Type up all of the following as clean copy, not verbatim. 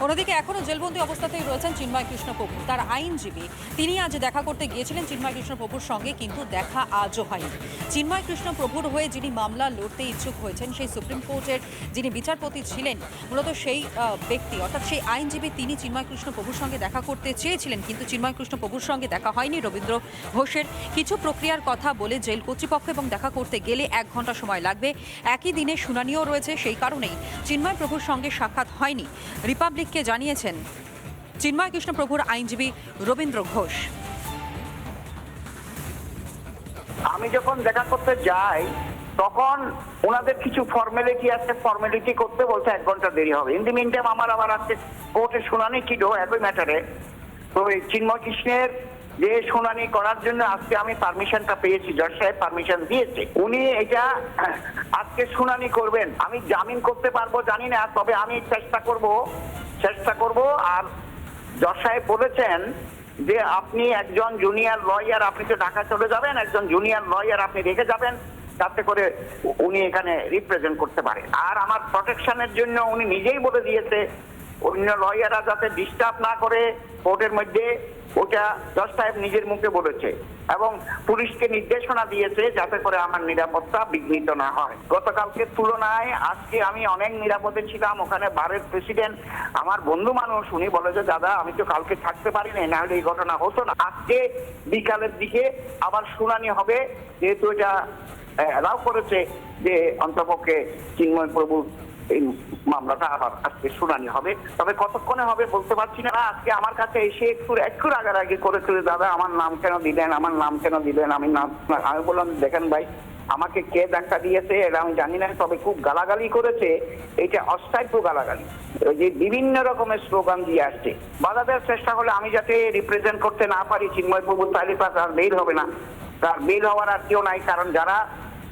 অন্যদিকে এখনো জেলবন্দি অবস্থাতেই রয়েছেন চিন্ময় কৃষ্ণ প্রভু। তার আইনজীবী তিনি আজ দেখা করতে গিয়েছিলেন চিন্ময় কৃষ্ণ প্রভুর সঙ্গে, কিন্তু দেখা আজও হয়নি। চিন্ময় কৃষ্ণ প্রভুর হয়ে যিনি মামলা লড়তে ইচ্ছুক হয়েছেন, সেই সুপ্রিম কোর্টের যিনি বিচারপতি ছিলেন, মূলত সেই ব্যক্তি অর্থাৎ সেই আইনজীবী তিনি চিন্ময় কৃষ্ণ প্রভুর সঙ্গে দেখা করতে চেয়েছিলেন, কিন্তু চিন্ময় কৃষ্ণ প্রভুর সঙ্গে দেখা হয়নি। রবীন্দ্র ঘোষের কিছু প্রক্রিয়ার কথা বলে জেল কর্তৃপক্ষ এবং দেখা করতে গেলে 1 ঘন্টা সময় লাগবে। একই দিনে শুনানিও রয়েছে, সেই কারণেই চিন্ময় প্রভুর সঙ্গে সাক্ষাৎ হয়নি। রিপাবলিককে জানিয়েছেন চিন্ময় কৃষ্ণ প্রভুর আইনজীবী রবীন্দ্র ঘোষ। আমি যখন দেখা করতে যাই তখন ওনাদের কিছু ফর্মালিটি আছে, ফর্মালিটি করতে বলতে 1 ঘন্টা দেরি হবে। ইন দি মিন টাইম আমার আবার আজকে কোর্টে শুনানি ছিল একই ম্যাটারে। তো এই চিন্ময় কৃষ্ণের যে শুনানি করার জন্য আজকে আমি পারমিশনটা পেয়েছি, জজ সাহেব পারমিশন দিয়েছে, উনি এটা আজকে শুনানি করবেন। আমি জামিন করতে পারবো জানি না, তবে আমি চেষ্টা করব। আর জজ সাহেব বলেছেন যে আপনি একজন জুনিয়র লয়ার, আপনি তো ঢাকা চলে যাবেন, একজন জুনিয়র লয়ার আপনি রেখে যাবেন, যাতে করে উনি এখানে রিপ্রেজেন্ট করতে পারে। আর আমার প্রটেকশনের জন্য উনি নিজেই বলে দিয়েছে অন্য লয়াররা যাতে ডিস্টার্ব না করে কোর্টের মধ্যে, ওটা জজ সাহেব নিজের মুখে বলেছে। এবং পুলিশকে নির্দেশনা দিয়েছে যাতে করে আমার নিরাপত্তা বিঘ্নিত না হয়। গতকালকে তুলনায় আজকে আমি অনেক নিরাপদে ছিলাম। ওখানে বারের প্রেসিডেন্ট আমার বন্ধু মানুষ, উনি বলে যে দাদা আমি তো কালকে থাকতে পারিনি, না হলে এই ঘটনা হতো না। আজকে বিকালের দিকে আবার শুনানি হবে, যেহেতু এটা অ্যালাউ করেছে যে অন্তপক্ষে চিন্ময় প্রভুর এই মামলাটা আবার আজকে শুনানি হবে। তবে কতক্ষণে হবে বলতে পারছি না। আজকে আমার কাছে এসে একটু রাগারাগি করেছিল, দাদা আমার নাম কেন দিলেন, আমার নাম কেন দিলেন। আমি বললাম দেখেন ভাই, আমাকে কে ধাক্কা দিয়েছে এটা আমি জানি না, তবে খুব গালাগালি করেছে। এটা অস্থায়িত্ব গালাগালি, ওই যে বিভিন্ন রকমের স্লোগান দিয়ে আসছে। বাধা দেওয়ার চেষ্টা করলে আমি যাতে রিপ্রেজেন্ট করতে না পারি চিন্ময় প্রভু, তাহলে তার বেল হবে না। তার বেল হওয়ার আর কেউ নাই, কারণ যারা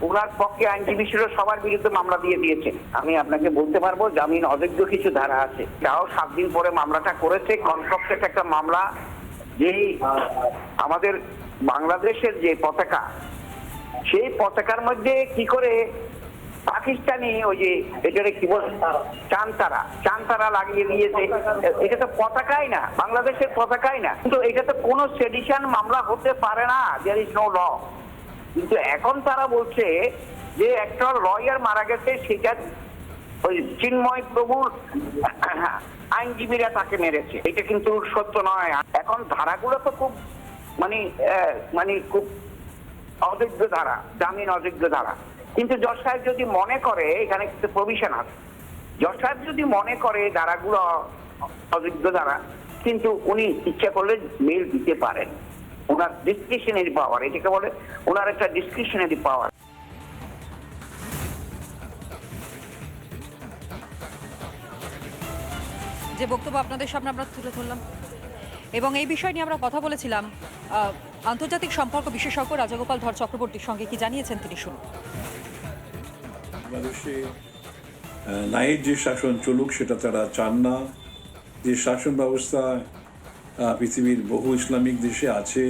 ওনার পক্ষে আইনজীবী ছিল সবার বিরুদ্ধে মামলা দিয়ে দিয়েছে। আমি আপনাকে বলতে পারবো জামিন অযোগ্য কিছু ধারা আছে, তাও 7 দিন পরে মামলাটা করেছে। কনফ্লিক্টেড একটা মামলা, যেই আমাদের বাংলাদেশের যে পতাকা, সেই পতাকার মধ্যে কি করে পাকিস্তানি ওই যে এটারে কি বলে চাঁদতারা লাগিয়ে দিয়েছে। এটা তো পতাকাই না, বাংলাদেশের পতাকাই না। কিন্তু এটা তো কোনো সেডিশন মামলা হতে পারে না, দেয়ার ইজ নো ল। কিন্তু এখন তারা বলছে যে একটা লয়ার মারা গেছে, সেটা ওই চিন্ময় প্রভুর আইনজীবীরা তাকে মেরেছে। এটা কিন্তু সত্য নয়। এখন ধারাগুলো তো খুব মানে খুব অযোগ্য ধারা, জামিন অযোগ্য ধারা। কিন্তু জজ সাহেব যদি মনে করে, এখানে কিন্তু প্রভিশন আছে, জজ সাহেব যদি মনে করে ধারাগুলো অযোগ্য ধারা, কিন্তু উনি ইচ্ছা করলে মেল দিতে পারেন। ওনার ডিসক্রিশনারি পাওয়ার, এটাকে বলে ওনার একটা ডিসক্রিশনারি পাওয়ার। যে বক্তব্য আপনাদের সামনে আমরা তুলে ধরলাম, এবং এই বিষয় নিয়ে আমরা কথা বলেছিলাম আন্তর্জাতিক সম্পর্ক বিশেষজ্ঞ রাজাগোপাল ধর চক্রবর্তীর সঙ্গে। কি জানিয়েছেন তিনি, শুনুন। বাংলাদেশে ন্যায়ের যে শাসন চলুক সেটা তারা চান না। যে শাসন ব্যবস্থা পৃথিবীর বহু ইসলামিক দেশে আছে,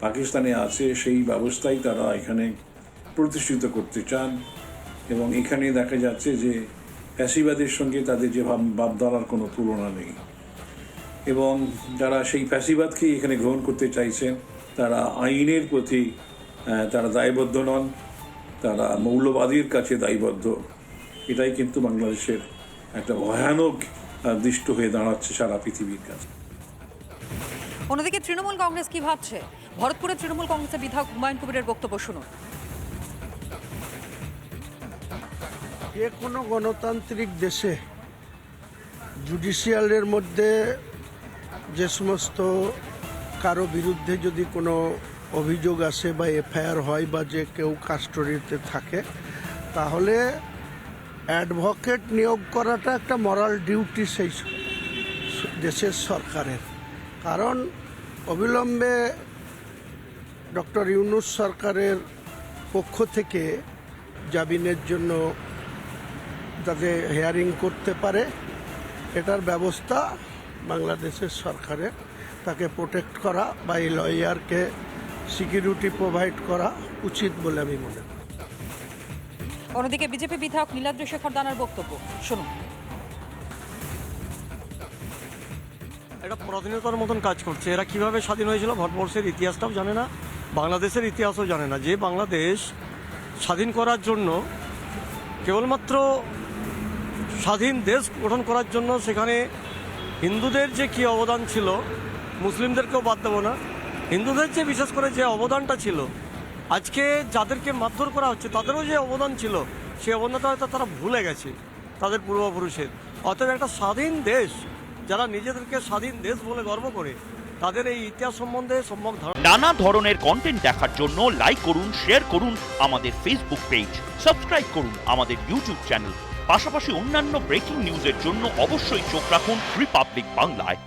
পাকিস্তানে আছে, সেই ব্যবস্থাই তারা এখানে প্রতিষ্ঠিত করতে চান। এবং এখানে দেখা যাচ্ছে যে ফ্যাসিবাদের সঙ্গে তাদের যে ভাবধারার কোনো তুলনা নেই। এবং যারা সেই ফ্যাসিবাদকেই এখানে গ্রহণ করতে চাইছেন, তারা আইনের প্রতি তারা দায়বদ্ধ নন, তারা মৌলবাদীর কাছে দায়বদ্ধ। এটাই কিন্তু বাংলাদেশের একটা ভয়ানক দৃষ্ট হয়ে দাঁড়াচ্ছে সারা পৃথিবীর কাছে। অন্যদিকে তৃণমূল কংগ্রেস কি ভাবছে, ভরতপুরের তৃণমূল কংগ্রেসের বিধায়ক হুমায়ুন কবিরের বক্তব্য শুনুন। যে কোনো গণতান্ত্রিক দেশে জুডিশিয়ালের মধ্যে যে সমস্ত কারো বিরুদ্ধে যদি কোনো অভিযোগ আসে বা এফআইআর হয় বা যে কেউ কাস্টডিতে থাকে, তাহলে অ্যাডভোকেট নিয়োগ করাটা একটা মরাল ডিউটি সেই দেশের সরকারের। কারণ অবিলম্বে ডক্টর ইউনূস সরকারের পক্ষ থেকে জামিনের জন্য যাতে হিয়ারিং করতে পারে, এটার ব্যবস্থা বাংলাদেশের সরকারের। তাকে প্রোটেক্ট করা বা এই লয়ারকে সিকিউরিটি প্রোভাইড করা উচিত বলে আমি মনে করি। অন্যদিকে বিজেপি বিধায়ক নীলাদ্রি শেখর দানার বক্তব্য শুনুন। একটা পরাধীনতার মতন কাজ করছে। এরা কিভাবে স্বাধীন হয়েছিল ভারতবর্ষের ইতিহাসটাও জানে না, বাংলাদেশের ইতিহাসও জানে না। যে বাংলাদেশ স্বাধীন করার জন্য কেবলমাত্র স্বাধীন দেশ গঠন করার জন্য সেখানে হিন্দুদের যে কী অবদান ছিল, মুসলিমদেরকেও বাদ দেবো না, হিন্দুদের যে বিশেষ করে যে অবদানটা ছিল, আজকে যাদেরকে মারধর করা হচ্ছে তাদেরও যে অবদান ছিল, সেই অবদানটা হয়তো তারা ভুলে গেছে তাদের পূর্বপুরুষের। অতএব একটা স্বাধীন দেশ, যারা নিজেদেরকে স্বাধীন দেশ বলে গর্ব করে, তাদের এই ইতিহাস সম্বন্ধে সম্যক ধারণা। নানা ধরনের কন্টেন্ট দেখার জন্য লাইক করুন, শেয়ার করুন আমাদের ফেসবুক পেজ, সাবস্ক্রাইব করুন আমাদের ইউটিউব চ্যানেল। পাশাপাশি অন্যান্য ব্রেকিং নিউজের জন্য অবশ্যই চোখ রাখুন রিপাবলিক বাংলায়।